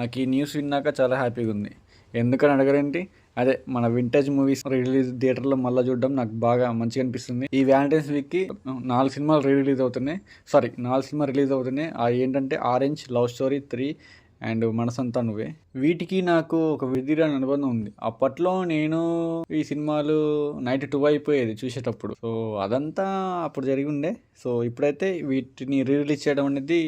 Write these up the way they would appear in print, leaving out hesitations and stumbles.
నాకు ఈ న్యూస్ విన్నాక చాలా హ్యాపీగా ఉంది. ఎందుకని అడగరేంటి? అదే మన వింటేజ్ మూవీస్ రిలీజ్ థియేటర్‌లో మళ్ళా చూడడం నాకు బాగా మంచిగా అనిపిస్తుంది. ఈ వాలంటైన్స్ వీక్‌కి 4 సినిమాలు రిలీజ్ అవుతున్నాయి. సారీ 4 సినిమాలు రిలీజ్ అవుతున్నాయి. అవి ఏంటంటే 'ఆరెంజ్', 'లవ్ స్టోరీ 3' అండ్ 'మనసంతా నువ్వే'. వీటికి నాకు ఒక విధిరాని అనుబంధం ఉంది. అప్పట్లో నేను ఈ సినిమాలు నైట్ 2 అయిపోయేది చూసేటప్పుడు. సో అదంతా అప్పుడు జరిగి ఉండే. సో ఇప్పుడైతే వీటిని రిలీజ్ చేయడం అనేది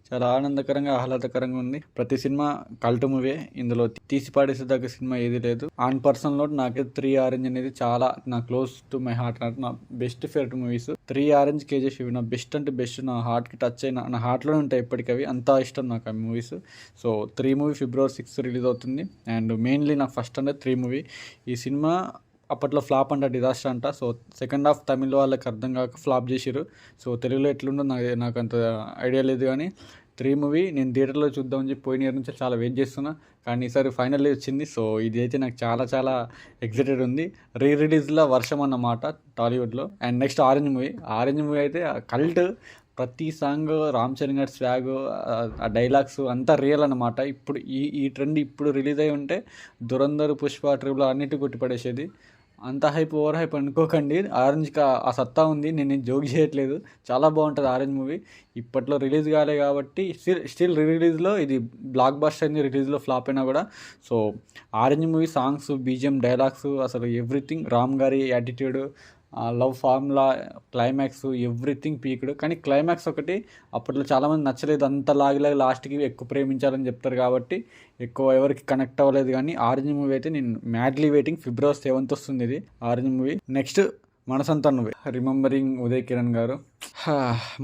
చాలా ఆనందకరంగా, ఆహ్లాదకరంగా ఉంది. ప్రతి సినిమా కల్ట్ మూవీ. ఇందులో తీసి పాడేసేదాకా సినిమా ఏది లేదు. ఆన్ పర్సనల్ నోట్ నాకైతే 3 ఆరెంజ్ అనేది చాలా నా క్లోజ్ టు మై హార్ట్. నా best favourite movies 3 orange, KGF ఇవి నా బెస్ట్ అంటే బెస్ట్. నా హార్ట్కి టచ్ అయిన నా హార్ట్లోనే ఉంటాయి ఎప్పటికవి. అంత ఇష్టం నాకు ఆ movies. So 3 movie February 6 release అవుతుంది. అండ్ మెయిన్లీ నాకు ఫస్ట్ అంటే 3 మూవీ. ఈ సినిమా అప్పట్లో ఫ్లాప్ అంట, డిజాస్టర్ అంట. సో సెకండ్ హాఫ్ తమిళ్ వాళ్ళకి అర్థం కాక ఫ్లాప్ చేసిరు. సో తెలుగులో ఎట్లుండో నాకు అంత ఐడియా లేదు. కానీ 3 మూవీ నేను థియేటర్లో చూద్దామని చెప్పి పోయిన ఇయర్ నుంచి చాలా వెయిట్ చేస్తున్నా. కానీ ఈసారి ఫైనల్లీ వచ్చింది. సో ఇది అయితే నాకు చాలా చాలా ఎక్సైటెడ్ ఉంది. రిలీజ్లో వర్షం అన్నమాట టాలీవుడ్లో. అండ్ నెక్స్ట్ ఆరెంజ్ మూవీ అయితే కల్ట్. ప్రతి సాంగ్ రామ్ చరణ్ గారి స్వాగ్, ఆ డైలాగ్స్ అంతా రియల్ అనమాట. ఇప్పుడు ఈ ట్రెండ్ ఇప్పుడు రిలీజ్ అయి ఉంటే దురంధర్, పుష్ప, ట్రిపుల్ అన్నిటి కొట్టిపడేసేది. అంత హైప్, ఓవర్ హైప్ అనుకోకండి. ఆరెంజ్కి ఆ సత్తా ఉంది. నేను జోక్ చేయట్లేదు. చాలా బాగుంటుంది ఆరెంజ్ మూవీ. ఇప్పట్లో రిలీజ్ కాలే కాబట్టి స్టిల్ రిలీజ్లో ఇది బ్లాక్ బస్టర్ అయింది. రిలీజ్లో ఫ్లాప్ అయినా కూడా. So orange movie songs, BGM, dialogues, అసలు ఎవ్రీథింగ్, రామ్ గారి attitude, love formula, climax, everything peaked. కానీ క్లైమాక్స్ ఒకటి అప్పట్లో చాలామంది నచ్చలేదు. అంత లాగిలాగి లాస్ట్కి ఎక్కువ ప్రేమించాలని చెప్తారు కాబట్టి ఎక్కువ ఎవరికి కనెక్ట్ అవ్వలేదు. కానీ ఆరెంజ్ మూవీ అయితే నేను మ్యాడ్లీ వెయిటింగ్. February 7 వస్తుంది ఇది ఆరెంజ్ మూవీ. నెక్స్ట్ మనసంతా నువ్వే, రిమెంబరింగ్ ఉదయ్ కిరణ్ గారు.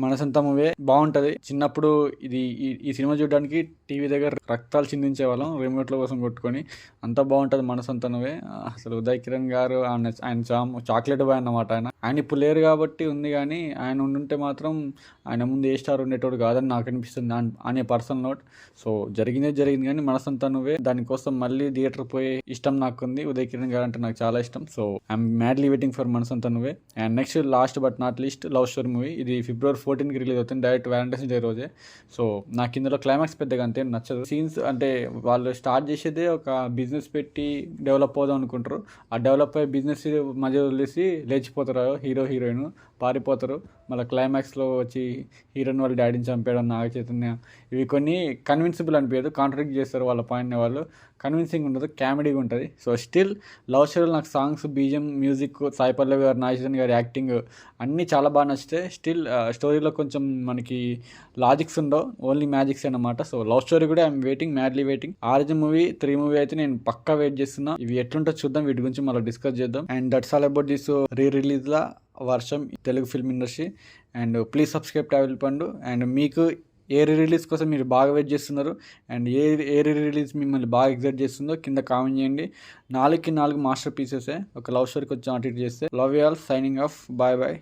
మనసంతా మూవీ బాగుంటుంది. చిన్నప్పుడు ఈ సినిమా చూడడానికి టీవీ దగ్గర రక్తాలు చిందించే వాళ్ళం రిమోట్ల కోసం కొట్టుకొని. అంత బాగుంటుంది మనసంతా నువ్వే. అసలు ఉదయ్ కిరణ్ గారు ఆయన చాక్లెట్ బాయ్ అన్నమాట. ఆయన ఇప్పుడు లేరు కాబట్టి ఉంది. కానీ ఆయన ఉండుంటే మాత్రం ఆయన ముందు ఏ స్టార్ ఉండేటోడు కాదని నాకు అనిపిస్తుంది అనే పర్సనల్ నోట్. సో జరిగింది కానీ మనసంతా నువ్వే. దానికోసం మళ్ళీ థియేటర్ పోయే ఇష్టం నాకుంది. ఉదయ్ కిరణ్ గారు అంటే నాకు చాలా ఇష్టం. So I'm madly waiting for మనసంతా నువ్వే. And next last but not least love story movie. ఇది February 14కి రిలీజ్ అవుతుంది, డైరెక్ట్ వ్యాలంటైన్స్ డే రోజే. సో నాకు ఇందులో క్లైమాక్స్ పెద్దగా అంతే నచ్చదు. సీన్స్ అంటే వాళ్ళు స్టార్ట్ చేసేదే ఒక బిజినెస్ పెట్టి డెవలప్ అవుదాం అనుకుంటారు. ఆ డెవలప్ అయ్యే బిజినెస్ మధ్య వదిలేసి లేచిపోతారు హీరోయిన్, పారిపోతారు. మళ్ళీ క్లైమాక్స్లో వచ్చి హీరోయిన్ వాళ్ళ డాడీని చంపేయడం, నాగ చైతన్య, ఇవి కొన్ని కన్విన్సిబుల్ అనిపించదు. కాంట్రాడిక్ట్ చేస్తారు వాళ్ళ పాయింట్ని వాళ్ళు. కన్విన్సింగ్ ఉండదు, కామెడీగా ఉంటుంది. సో స్టిల్ లవ్ స్టోరీలో నాకు songs, BGM, music, Sai Pallavi గారు, నాగ చైతన్య గారి యాక్టింగ్ అన్నీ చాలా బాగా నచ్చితే. స్టిల్ స్టోరీలో కొంచెం మనకి లాజిక్స్ ఉండవు, ఓన్లీ మ్యాజిక్స్ అన్నమాట. సో లవ్ స్టోరీ కూడా I'm waiting, madly waiting. Orange movie, 3 movie అయితే నేను పక్కా వెయిట్ చేస్తున్నా. ఇవి ఎట్లుంటో చూద్దాం, వీటి గురించి మళ్ళీ డిస్కస్ చేద్దాం. And that's all about this రిలీజ్లా వర్షం Telugu film industry. And please subscribe travel Pandu. And మీకు ఏ రిలీజ్ కోసం మీరు బాగా వెయిట్ చేస్తున్నారు అండ్ ఏ రిలీజ్ మిమ్మల్ని బాగా ఎగ్జైట్ చేస్తుందో కింద కామెంట్ చేయండి. 4కి 4 మాస్టర్ పీసెసే. ఒక లవ్ స్టోరీకి వచ్చి అటు ఇటు చేస్తే. Love you all, signing off, bye bye.